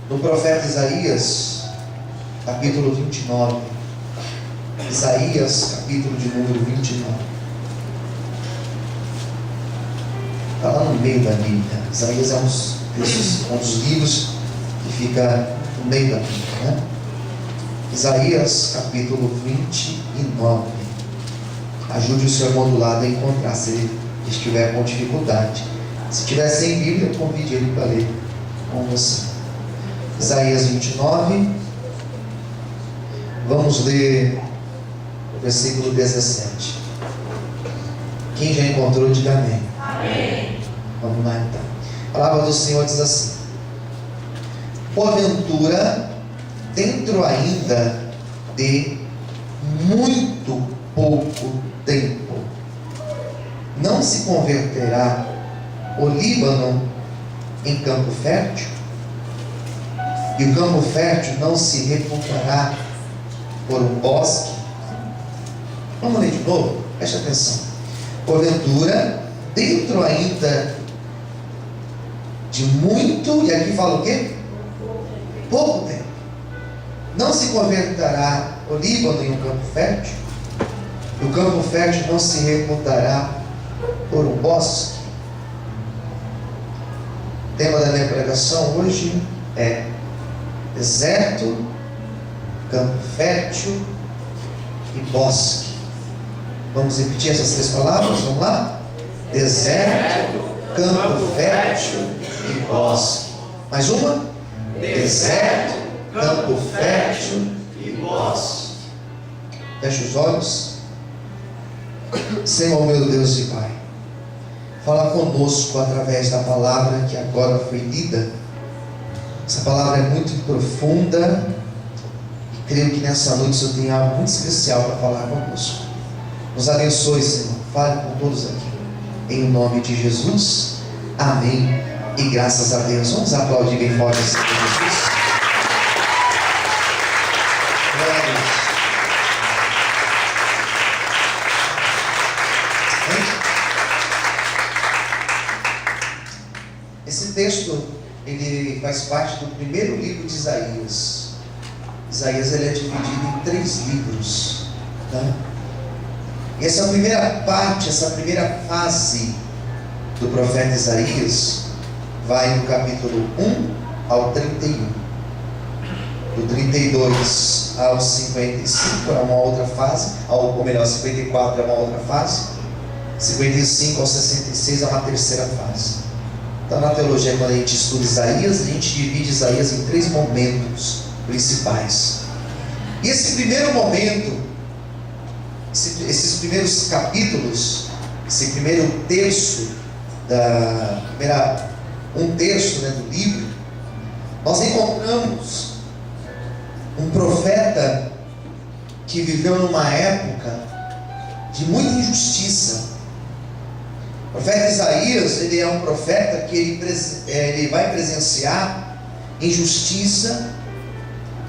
no profeta Isaías, capítulo 29. Isaías, capítulo de número 29. Está lá no meio da Bíblia. Isaías é um dos livros que fica no meio da Bíblia, né? Isaías, capítulo 29. Ajude o seu irmão do lado a encontrar, se ele estiver com dificuldade. Se estiver sem Bíblia, convide ele para ler com você. Isaías 29. Vamos ler o versículo 17. Quem já encontrou, diga amém. Amém. Vamos lá então. A palavra do Senhor diz assim: porventura, dentro ainda de muito pouco tempo, não se converterá o Líbano em campo fértil? E o campo fértil não se reputará por um bosque? Vamos ler de novo? Preste atenção. Porventura, dentro ainda de muito, e aqui fala o quê? Pouco tempo, não se converterá o Líbano em um campo fértil? E o campo fértil não se reputará por um bosque? O tema da minha pregação hoje é deserto, campo fértil e bosque. Vamos repetir essas três palavras? Vamos lá? Deserto, campo fértil e bosque. Mais uma? Deserto, campo fértil e bosque. Feche os olhos. Senhor meu Deus e Pai, fala conosco através da palavra que agora foi lida. Essa palavra é muito profunda e creio que nessa noite o Senhor tem algo muito especial para falar conosco. Nos abençoe, Senhor. Fale com todos aqui, em nome de Jesus. Amém e graças a Deus. Vamos aplaudir bem forte, Senhor Jesus. Glória a Deus. Esse texto, ele faz parte do primeiro livro de Isaías. Isaías, ele é dividido em 3 livros, tá? E essa primeira parte, essa primeira fase do profeta Isaías vai do capítulo 1 ao 31. Do 32 ao 55 é uma outra fase, ou melhor, 54 é uma outra fase, 55 ao 66 é uma terceira fase. Então, na teologia, quando a gente estuda Isaías, a gente divide Isaías em 3 momentos principais. E esse primeiro momento, esses primeiros capítulos, esse primeiro terço, um terço, né, do livro, nós encontramos um profeta que viveu numa época de muita injustiça. O profeta Isaías, ele é um profeta que ele vai presenciar injustiça,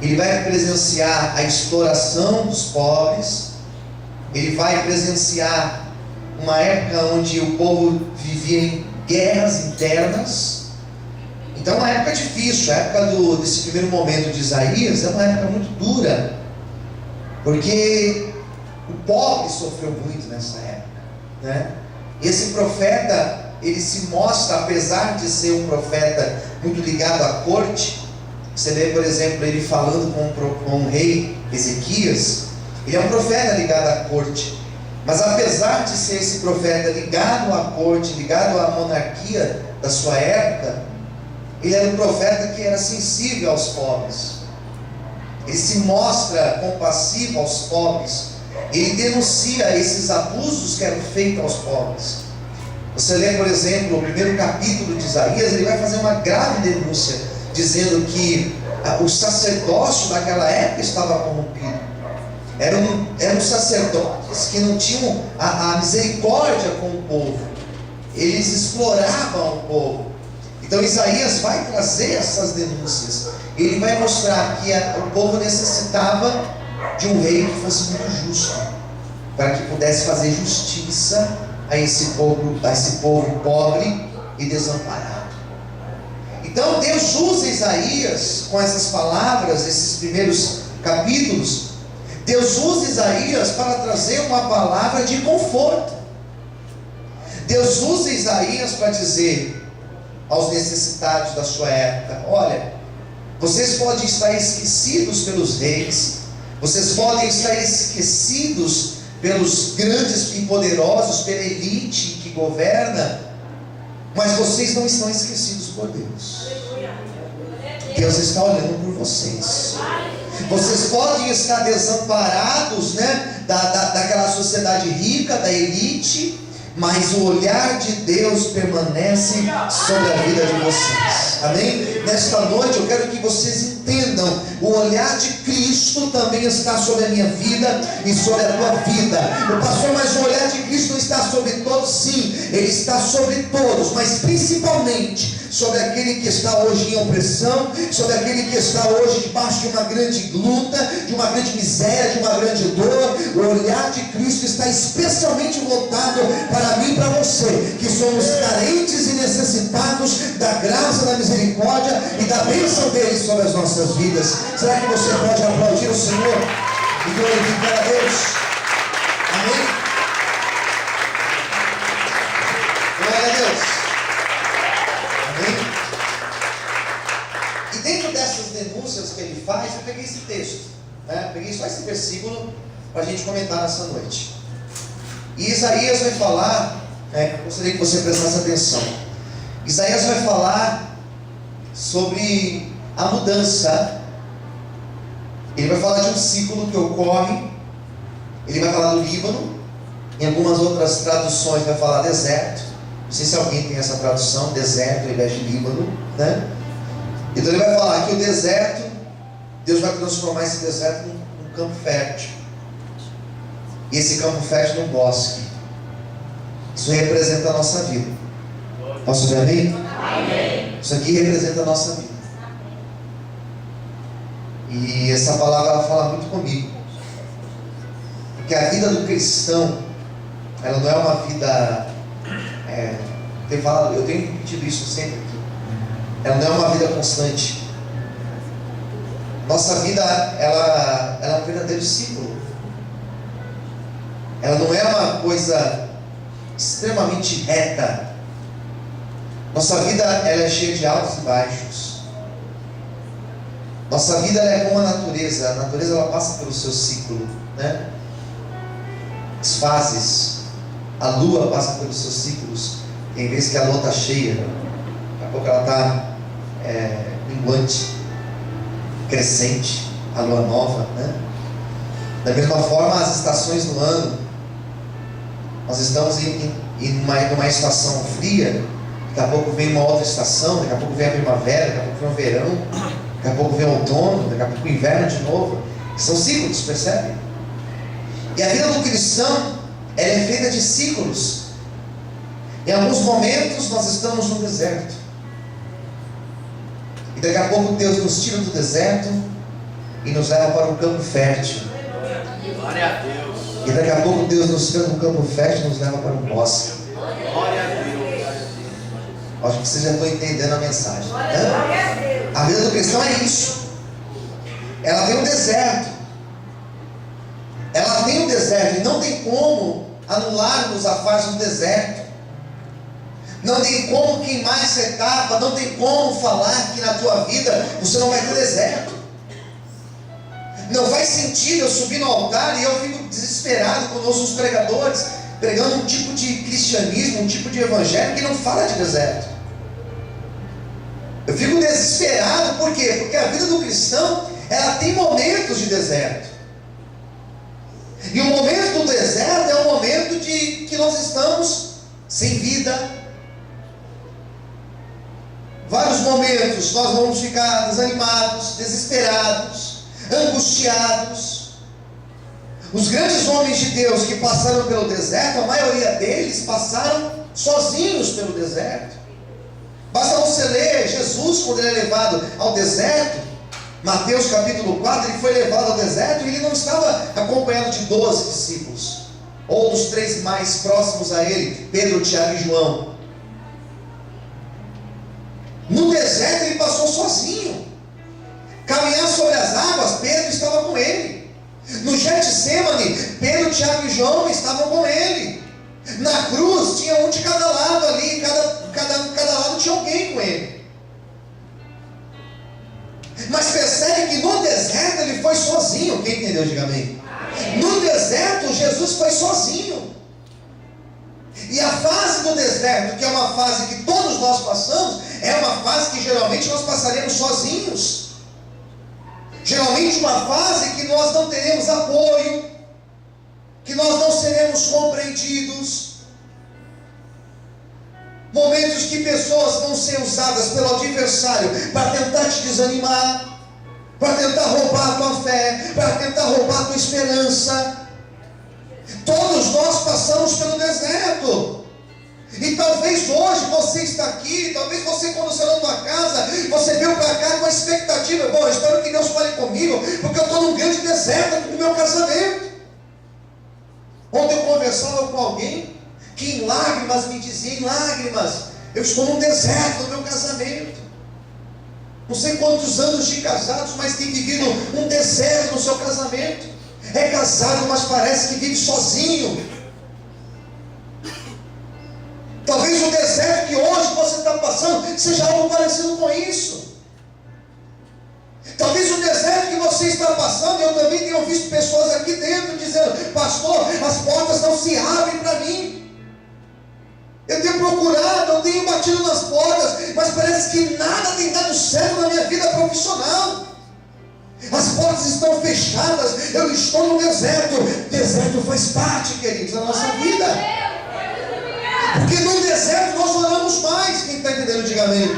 ele vai presenciar a exploração dos pobres, ele vai presenciar uma época onde o povo vivia em guerras internas. Então é uma época difícil. A época desse primeiro momento de Isaías é uma época muito dura, porque o pobre sofreu muito nessa época, né? Esse profeta, ele se mostra, apesar de ser um profeta muito ligado à corte. Você vê, por exemplo, ele falando com o rei Ezequias. Ele é um profeta ligado à corte, mas apesar de ser esse profeta ligado à corte, ligado à monarquia da sua época, ele era um profeta que era sensível aos pobres. Ele se mostra compassivo aos pobres. Ele denuncia esses abusos que eram feitos aos pobres. Você lê, por exemplo, o primeiro capítulo de Isaías, ele vai fazer uma grave denúncia, dizendo que o sacerdócio daquela época estava corrompido. Eram sacerdotes que não tinham a misericórdia com o povo. Eles exploravam o povo. Então Isaías vai trazer essas denúncias. Ele vai mostrar que o povo necessitava de um rei que fosse muito justo, para que pudesse fazer justiça a esse povo pobre e desamparado. Então Deus usa Isaías com essas palavras, esses primeiros capítulos. Deus usa Isaías para trazer uma palavra de conforto. Deus usa Isaías para dizer aos necessitados da sua época: olha, vocês podem estar esquecidos pelos reis, vocês podem estar esquecidos pelos grandes e poderosos, pela elite que governa, mas vocês não estão esquecidos por Deus. Deus está olhando por vocês. Vocês podem estar desamparados, daquela sociedade rica, da elite, mas o olhar de Deus permanece sobre a vida de vocês. Amém? Nesta noite eu quero que vocês entendam: o olhar de Cristo também está sobre a minha vida e sobre a tua vida. O pastor, mas o olhar de Cristo não está sobre todos? Sim, Ele está sobre todos, mas principalmente sobre aquele que está hoje em opressão, sobre aquele que está hoje debaixo de uma grande luta, de uma grande miséria, de uma grande dor. O olhar de Cristo está especialmente voltado para mim e para você, que somos carentes e necessitados da graça, da misericórdia e da bênção dele sobre as nossas vidas. Será que você pode aplaudir o Senhor e glorificar a Deus? Amém? Glória a Deus. E dentro dessas denúncias que ele faz, eu peguei esse texto, peguei só esse versículo para a gente comentar nessa noite. E Isaías vai falar, eu gostaria que você prestasse atenção. Isaías vai falar sobre a mudança. Ele vai falar de um ciclo que ocorre. Ele vai falar do Líbano. Em algumas outras traduções vai falar deserto. Não sei se alguém tem essa tradução, deserto ao invés de Líbano, Então ele vai falar que o deserto, Deus vai transformar esse deserto num campo fértil. E esse campo fértil num bosque. Isso representa a nossa vida. Posso ver amém? Amém. Isso aqui representa a nossa vida. E essa palavra ela fala muito comigo. Porque a vida do cristão, ela não é uma vida... eu tenho repetido isso sempre aqui. Ela não é uma vida constante. Nossa vida, ela é um verdadeiro ciclo. Ela não é uma coisa extremamente reta. Nossa vida, ela é cheia de altos e baixos. Nossa vida, ela é como a natureza. A natureza, ela passa pelo seu ciclo, As fases. A lua passa pelos seus ciclos. Tem vezes que a lua está cheia, daqui a pouco ela está minguante, crescente, a lua nova, Da mesma forma, as estações do ano, nós estamos numa estação fria, daqui a pouco vem uma outra estação, daqui a pouco vem a primavera, daqui a pouco vem o verão, daqui a pouco vem o outono, daqui a pouco o inverno de novo. São ciclos, percebe? E a vida do cristão, ela é feita de ciclos. Em alguns momentos nós estamos no deserto, e daqui a pouco Deus nos tira do deserto e nos leva para um campo fértil. Glória a Deus. E daqui a pouco Deus nos tira do campo fértil e nos leva para um bosque. Glória a Deus. Acho que vocês já estão entendendo a mensagem, A vida do cristão é isso. Ela tem um deserto. Ela tem um deserto, e não tem como anularmos a fase do deserto. Não tem como queimar essa etapa. Não tem como falar que na tua vida você não vai ter deserto. Não faz sentido eu subir no altar e eu fico desesperado quando ouço os pregadores pregando um tipo de cristianismo, um tipo de evangelho que não fala de deserto. Eu fico desesperado, por quê? Porque a vida do cristão, ela tem momentos de deserto. E o momento do deserto é o momento de que nós estamos sem vida. Vários momentos nós vamos ficar desanimados, desesperados, angustiados. Os grandes homens de Deus que passaram pelo deserto, a maioria deles passaram sozinhos pelo deserto. Basta você ler Jesus quando ele é levado ao deserto. Mateus capítulo 4, ele foi levado ao deserto e ele não estava acompanhado de 12 discípulos, ou dos 3 mais próximos a ele, Pedro, Tiago e João. No deserto ele passou sozinho. Caminhar sobre as águas, Pedro estava com ele. No Getsêmani, Pedro, Tiago e João estavam com ele. Na cruz tinha um de cada lado ali, cada lado tinha alguém com ele. Mas percebe que no deserto ele foi sozinho. Quem entendeu? Diga amém. No deserto Jesus foi sozinho. E a fase do deserto, que é uma fase que todos nós passamos, é uma fase que geralmente nós passaremos sozinhos. Geralmente uma fase que nós não teremos apoio, que nós não seremos compreendidos. Momentos que pessoas vão ser usadas pelo adversário para tentar te desanimar, para tentar roubar a tua fé, para tentar roubar a tua esperança. Todos nós passamos pelo deserto. E talvez hoje você está aqui, talvez você quando saiu da tua casa, você veio para cá com a expectativa, bom, eu espero que Deus fale comigo, porque eu estou num grande deserto no meu casamento. Ontem eu conversava com alguém que em lágrimas me dizia, em lágrimas, eu estou num deserto no meu casamento. Não sei quantos anos de casados, mas tem vivido um deserto no seu casamento. É casado, mas parece que vive sozinho. Talvez o deserto que hoje você está passando seja algo parecido com isso. Talvez o deserto que você está passando, eu também tenho visto pessoas aqui dentro dizendo, pastor, as portas não se abrem para mim. Eu tenho procurado, eu tenho batido nas portas, mas parece que nada tem dado certo na minha vida profissional. As portas estão fechadas, eu estou no deserto. Deserto faz parte, queridos, da nossa vida. Porque no deserto nós oramos mais. Quem está entendendo, diga amém.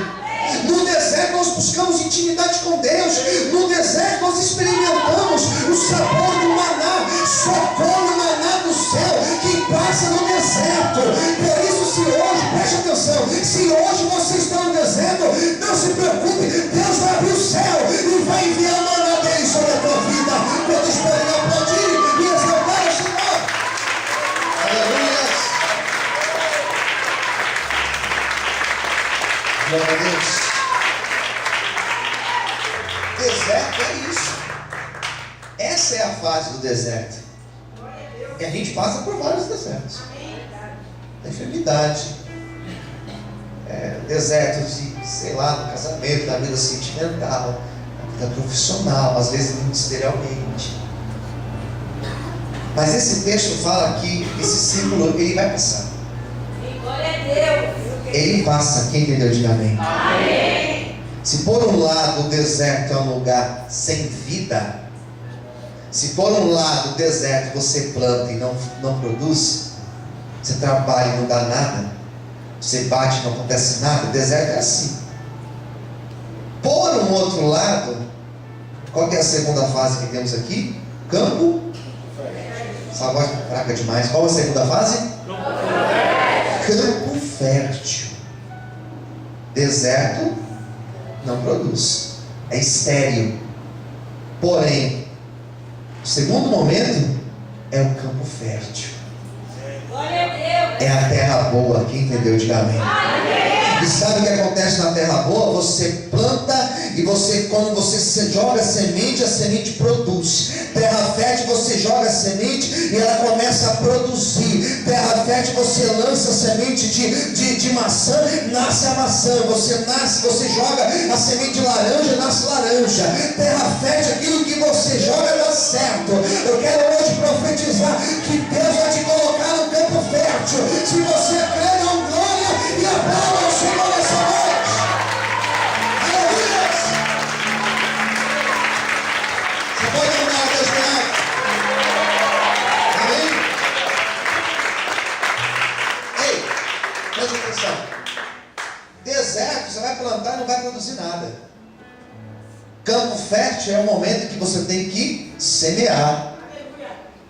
No deserto nós buscamos intimidade com Deus. No deserto nós experimentamos o sabor do maná. Só come o maná do céu quem passa no deserto. Por isso, se hoje, preste atenção, se hoje você está no deserto, não se preocupe, Deus vai abrir o céu e vai enviar o maná dele sobre a tua vida. Quando esperar aplaudir e exaltar o Senhor. Aleluia. Glória a Deus. Deserto é isso. Essa é a fase do deserto. E a gente passa por vários desertos. Enfermidade, deserto de, sei lá, do casamento, da vida sentimental, da vida profissional, às vezes ministerialmente. Mas esse texto fala que esse ciclo ele vai passar. Glória a Deus. Ele passa. Quem entendeu? Diga amém. Amém. Se por um lado o deserto é um lugar sem vida, se por um lado o deserto você planta e não produz, você trabalha e não dá nada, você bate e não acontece nada, o deserto é assim. Por um outro lado, qual que é a segunda fase que temos aqui? Campo. Essa voz é fraca demais. Qual é a segunda fase? Campo fértil. Deserto não produz, é estéril. Porém, o segundo momento é o campo fértil. Glória a Deus. É a terra boa. Quem entendeu? Diga amém. E sabe o que acontece na terra boa? Você planta e quando você joga a semente produz. Terra fértil, você joga a semente e ela começa a produzir. Terra fértil, você lança a semente de maçã, nasce a maçã. Você joga a semente de laranja, nasce laranja. Terra fértil, aquilo que você joga dá certo. Eu quero hoje profetizar que Deus vai te colocar no campo fértil. Se você crê, dá um glória e aplauda ao Senhor nessa noite. Aleluia! Você pode andar até esse lado. Amém? Ei, preste atenção. Deserto, você vai plantar e não vai produzir nada. Campo fértil é o momento que você tem que semear.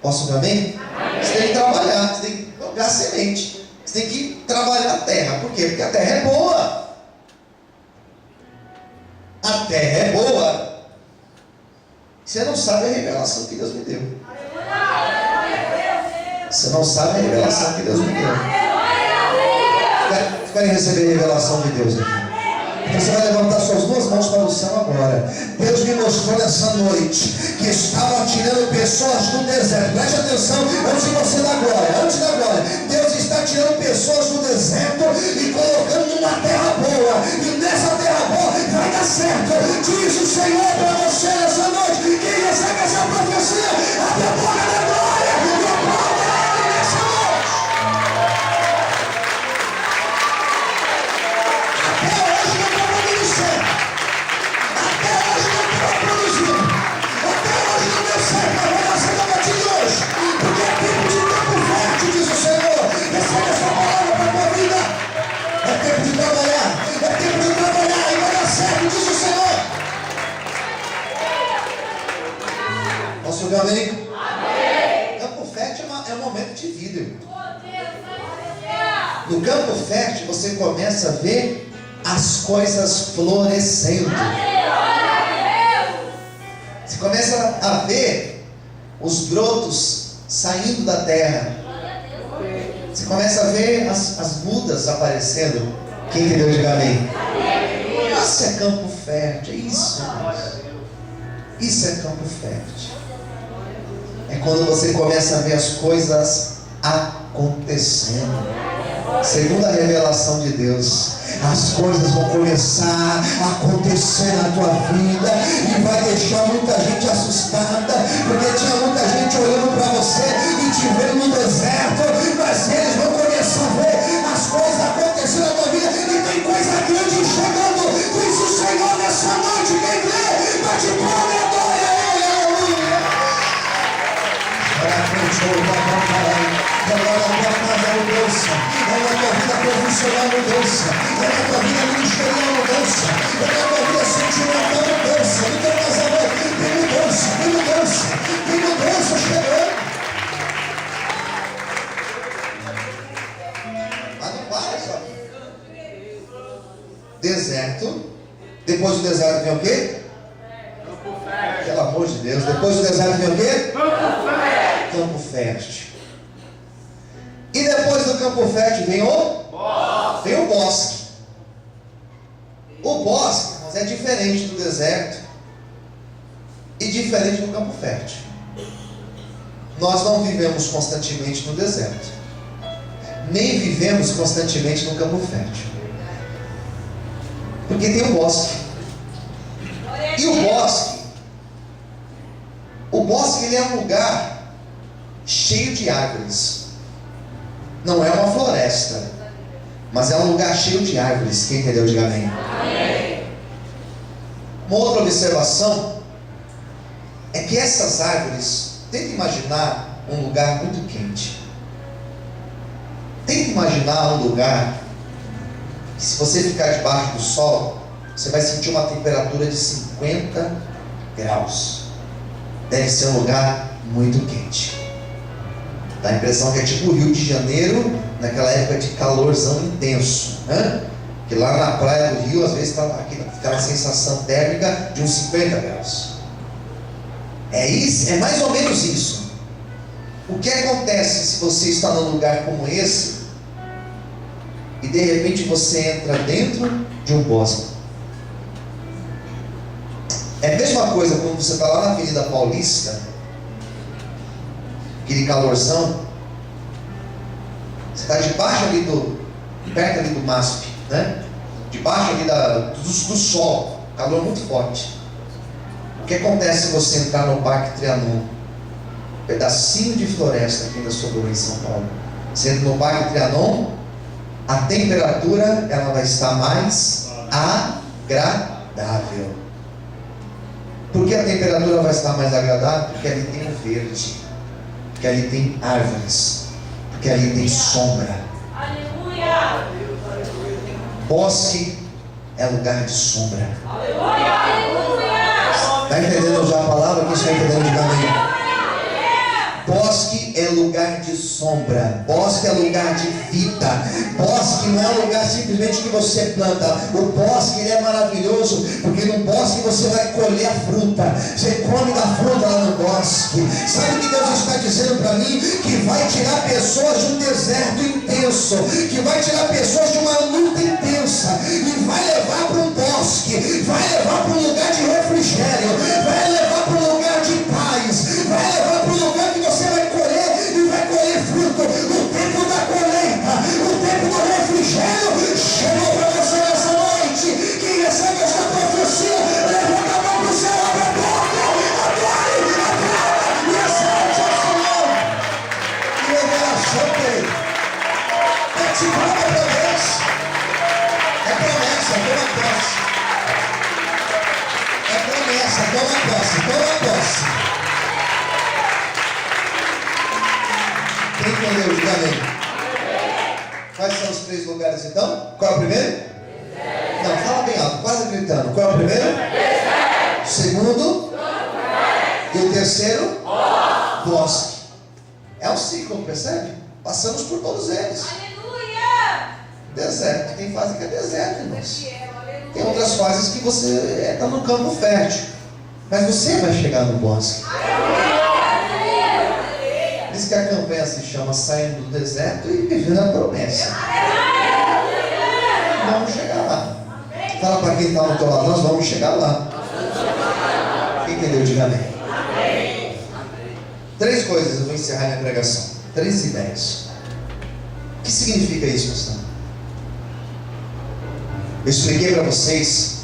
Posso ouvir amém? Você tem que trabalhar, você tem que jogar a semente. Você tem que trabalhar a terra. Por quê? Porque a terra é boa. A terra é boa. Você não sabe a revelação que Deus me deu. Você não sabe a revelação que Deus me deu. Vocês querem receber a revelação de Deus aqui? Você vai levantar suas duas mãos para o céu agora. Deus me mostrou nessa noite que estava tirando pessoas do deserto. Preste atenção, antes de você dar glória, antes da glória. Deus está tirando pessoas do deserto e colocando numa terra boa. E nessa terra boa vai dar certo. Diz o Senhor para você nessa noite. Quem recebe essa profecia, abre a boca da glória e aplauda Ele nessa noite. Até hoje não estava ministrando. Até hoje não estava produzindo. Até hoje não deu certo. Mas vai dar certo a partir de hoje. Porque é tempo de campo fértil, diz o Senhor. Recebe essa palavra para a tua vida. É tempo de trabalhar. É tempo de trabalhar e vai dar certo, diz o Senhor. Posso ouvir amém? Amém. Campo fértil é um momento de vida, irmão. No campo fértil você começa a ver as coisas florescendo. Você começa a ver os brotos saindo da terra. Você começa a ver as mudas aparecendo. Quem entendeu, diga amém. Isso é campo fértil, é isso. Isso é campo fértil. É quando você começa a ver as coisas acontecendo. Segundo a revelação de Deus, as coisas vão começar a acontecer na tua vida e vai deixar muita gente assustada, porque tinha muita gente olhando para você e te vendo no deserto, mas eles vão começar a ver as coisas acontecendo na tua vida e tem coisa grande chegando, diz o Senhor nessa noite. Quem crê, bate palma e adore a Ele, aleluia. Agora a tua casa é mudança, a tua vida profissional mudança, a tua vida ministerial mudança, a tua vida sentimental mudança, no teu casamento tem mudança, tem mudança, tem mudança chegando. Mas não para só. Deserto. Depois do deserto vem o quê? Pelo amor de Deus. Depois do deserto vem o quê? Campo fértil. E depois do campo fértil vem o bosque. Vem o bosque. O bosque, irmãos, é diferente do deserto e diferente do campo fértil. Nós não vivemos constantemente no deserto, nem vivemos constantemente no campo fértil, porque tem o bosque. E o bosque ele é um lugar cheio de árvores. Não é uma floresta, mas é um lugar cheio de árvores. Quem entendeu, diga amém. Uma outra observação é que essas árvores, tenta imaginar um lugar muito quente. Tenta imaginar um lugar que, se você ficar debaixo do sol, você vai sentir uma temperatura de 50 graus. Deve ser um lugar muito quente. Dá a impressão que é tipo o Rio de Janeiro, naquela época de calorzão intenso, né? Que lá na praia do Rio, às vezes está aquela sensação térmica de uns 50 graus. É isso, é mais ou menos isso. O que acontece se você está num lugar como esse e de repente você entra dentro de um bosque? É a mesma coisa quando você está lá na Avenida Paulista, aquele calorzão, você está debaixo ali perto ali do MASP, né? Debaixo ali do sol, calor muito forte. O que acontece se você entrar no Parque Trianon? Pedacinho de floresta aqui na sua rua em São Paulo. Você entra no Parque Trianon, a temperatura ela vai estar mais agradável. Por que a temperatura vai estar mais agradável? Porque ali tem o verde, porque ali tem árvores, porque ali tem sombra. Aleluia! Bosque é lugar de sombra. Aleluia! Está entendendo já a palavra? Quem está entendendo de caminho? Bosque é lugar de sombra. Bosque é lugar de vida. Bosque não é um lugar simplesmente que você planta. O bosque ele é maravilhoso, porque no bosque você vai colher a fruta. Você come da fruta lá no bosque. Sabe o que Deus está dizendo para mim? Que vai tirar pessoas de um deserto intenso, que vai tirar pessoas de uma luta intensa e vai levar para um bosque bosque, vai levar para um lugar de refrigério, vai levar para um lugar de paz, vai levar para um lugar que você vai colher e vai colher fruto. O tempo da colheita, o tempo do refrigério chegou para você nessa noite. Quem recebe essa profecia, levanta a mão para o céu, abre a boca, adore, aplauda e exalte ao Senhor. E eu achei. Bate palma para Deus. É promessa, toma posse. É promessa, toma posse, toma posse. Quem entendeu? Diga amém. Quais são os 3 lugares então? Qual é o primeiro? Não, fala bem alto, quase gritando. Qual é o primeiro? O segundo? E o terceiro? Bosque. É um ciclo, percebe? Passamos por todos eles. Deserto, tem fase que é deserto, irmãos. Tem outras fases que você está no campo fértil, mas você vai chegar no bosque. Por isso que a campanha se chama Saindo do Deserto e Vivendo a Promessa. Vamos chegar lá. Fala para quem está no teu lado, nós vamos chegar lá. Quem entendeu? Diga amém. 3 coisas eu vou encerrar minha pregação. 3 ideias. O que significa isso, pastor? Eu expliquei para vocês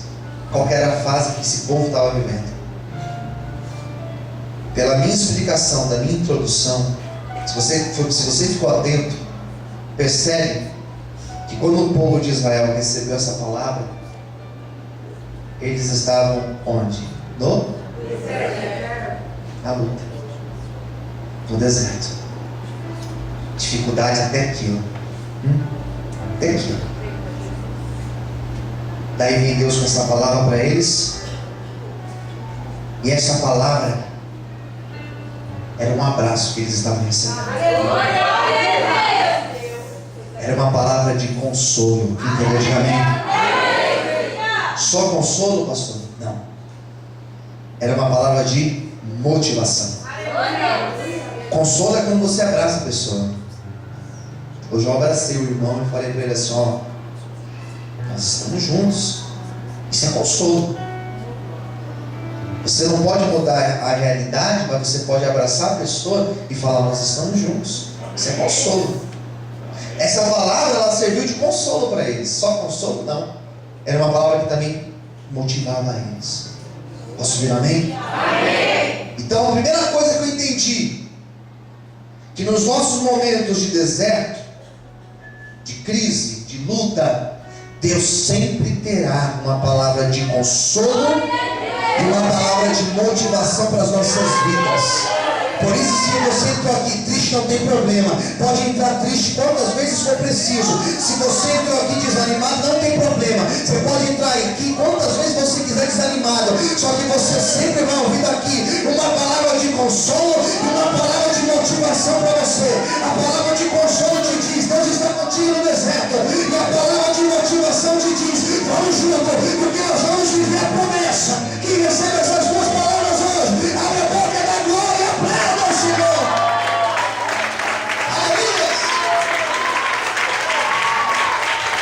qual era a fase que esse povo estava vivendo. Pela minha explicação, da minha introdução, se você ficou atento, percebe que quando o povo de Israel recebeu essa palavra, eles estavam onde? No deserto. Na luta. No deserto. Dificuldade até aqui, ó. Até aqui, ó. Daí vem Deus com essa palavra para eles. E essa palavra era um abraço que eles estavam recebendo. Era uma palavra de consolo. Entendeu? Diga amém. Só consolo, pastor? Não. Era uma palavra de motivação. Consolo é quando você abraça a pessoa. Hoje eu abracei o irmão e falei para ele assim: ó, nós estamos juntos. Isso é consolo. Você não pode mudar a realidade, mas você pode abraçar a pessoa e falar: nós estamos juntos. Isso é consolo. Essa palavra, ela serviu de consolo para eles. Só consolo? Não. Era uma palavra que também motivava eles. Posso vir amém? Amém. Então a primeira coisa que eu entendi, que nos nossos momentos de deserto, de crise, de luta, Deus sempre terá uma palavra de consolo e uma palavra de motivação para as nossas vidas. Por isso, se você entrou aqui triste, não tem problema. Pode entrar triste quantas vezes for preciso. Se você entrou aqui desanimado, não tem problema. Você pode entrar aqui quantas vezes você quiser desanimado. Só que você sempre vai ouvir daqui uma palavra de consolo e uma palavra de motivação para você. A palavra de consolo te diz: Deus está contigo no deserto. E a palavra de motivação te diz: vamos junto, porque nós vamos viver a promessa. Quem recebe essas duas palavras hoje, abre a boca da glória, aplauda ao Senhor. Aleluia.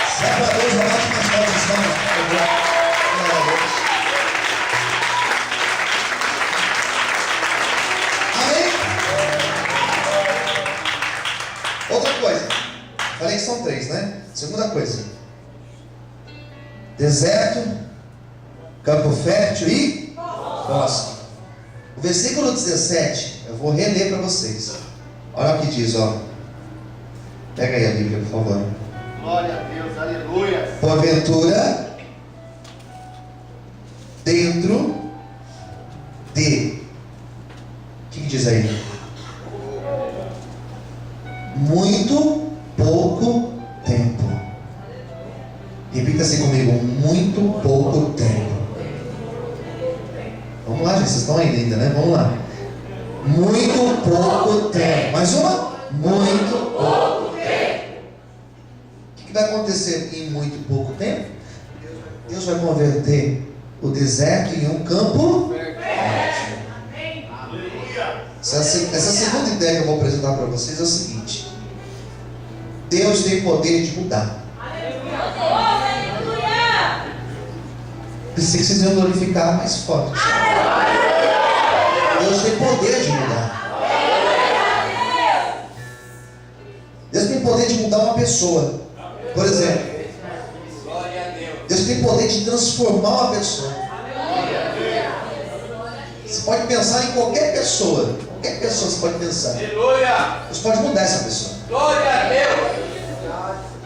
Se é para Deus, bate mais forte, estamos. Amém? Outra coisa, falei que são 3, né? Segunda coisa: deserto, campo fértil e bosque. O versículo 17, eu vou reler para vocês. Olha o que diz, ó. Pega aí a Bíblia, por favor. Glória a Deus, aleluia. Porventura, dentro de. O que diz aí? Muito pouco tempo. Repita assim comigo: muito pouco tempo. Vamos lá, gente, vocês estão ainda, né? Vamos lá. Muito pouco tempo. Mais uma? Muito pouco tempo. O que vai acontecer em muito pouco tempo? Deus vai converter o deserto em um campo fértil. Essa segunda ideia que eu vou apresentar para vocês é o seguinte: Deus tem poder de mudar. pensei que vocês iam glorificar mais forte. Deus tem poder de mudar. Deus tem poder de mudar uma pessoa. Por exemplo, Deus tem poder de transformar uma pessoa. Você pode pensar em qualquer pessoa. Qualquer pessoa você pode pensar. Deus pode mudar essa pessoa. Glória a Deus.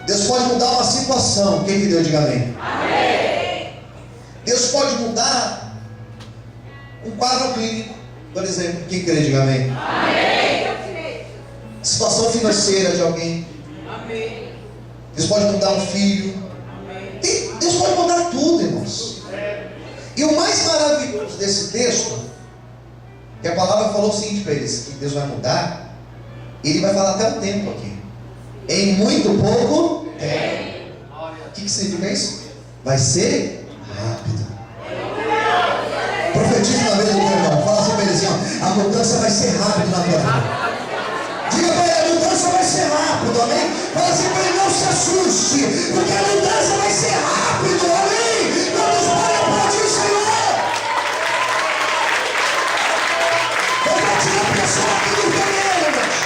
Deus pode mudar uma situação. Quem entendeu, diga amém. Amém. Deus pode mudar um quadro clínico, por exemplo. Quem crê, diga amém. Amém. Situação financeira de alguém. Amém. Deus pode mudar um filho. Deus pode mudar tudo, irmãos. E o mais maravilhoso desse texto, que a palavra falou o seguinte para eles, que Deus vai mudar, ele vai falar até o tempo aqui. Em muito pouco tempo. O que significa isso? Vai ser rápido. Profetiza na vida do teu irmão. Fala assim para ele assim, ó, a mudança vai ser rápida na tua vida. Diga para ele, a mudança vai ser rápido, amém? Fala assim para ele, não se assuste, porque a mudança vai ser rápido, amém? Vamos para aplaudir o Senhor. Eu vou tirar a pessoa aqui do caminho, irmãos.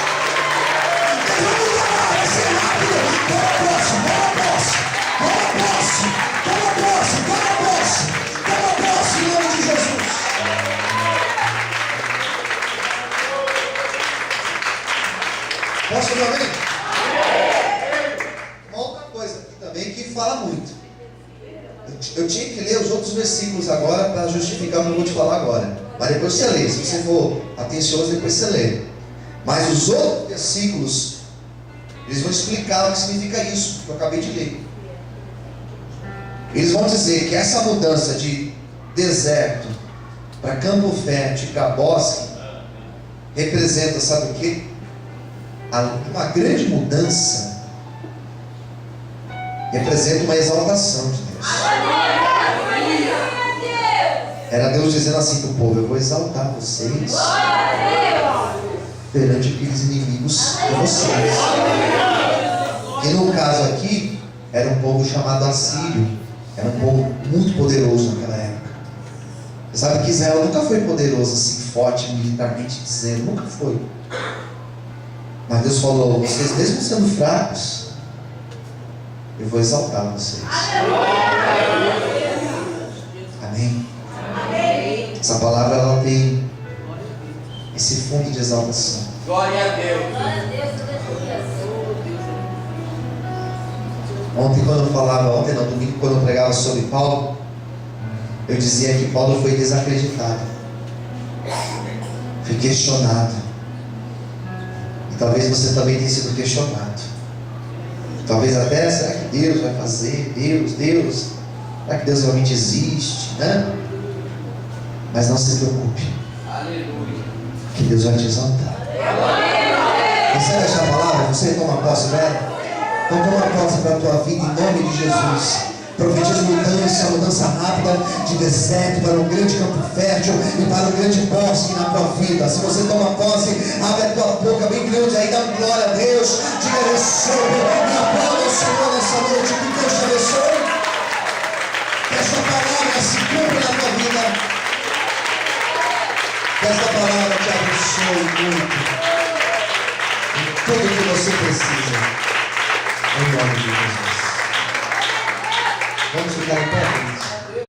Deus vai mudar, vai ser rápido. Toma posse, toma posse, toma posse, toma posse, toma posse, toma posse, em nome de Jesus. Posso ouvir amém? Uma outra coisa aqui também que fala muito. Eu tinha que ler os outros versículos agora para justificar o que eu vou te falar agora. Mas depois você lê. Se você for atencioso, depois você lê. Mas os outros versículos, eles vão explicar o que significa isso que eu acabei de ler. Eles vão dizer que essa mudança de deserto para campo fértil, para bosque, representa, sabe o quê? Uma grande mudança representa uma exaltação de Deus. Era Deus dizendo assim para o povo: eu vou exaltar vocês perante aqueles inimigos de vocês. E no caso aqui, era um povo chamado Assírio. Era um povo muito poderoso naquela época. Você sabe que Israel nunca foi poderoso assim, forte militarmente dizendo, nunca foi. Mas Deus falou: vocês mesmo sendo fracos, eu vou exaltar vocês. Amém? Essa palavra, ela tem esse fundo de exaltação. Glória a Deus. Domingo, quando eu pregava sobre Paulo, eu dizia que Paulo foi desacreditado, foi questionado. E talvez você também tenha sido questionado. Talvez até, será que Deus vai fazer? Deus, será que Deus realmente existe? Né? Mas não se preocupe. Aleluia. Que Deus vai te exaltar. Recebe esta palavra? Você toma posse dela? Então toma posse para a tua vida em nome de Jesus. Profetiza mudança rápida de deserto para um grande campo fértil e para um grande bosque na tua vida. Se você toma posse, abre a tua boca bem grande aí, dá glória a Deus, diga recebe e aplauda o Senhor nessa noite. Que Deus te abençoe. Que esta palavra se cumpra na tua vida. Que esta palavra te abençoe muito em tudo que você precisa. Em nome de Jesus. Vamos ficar em pé.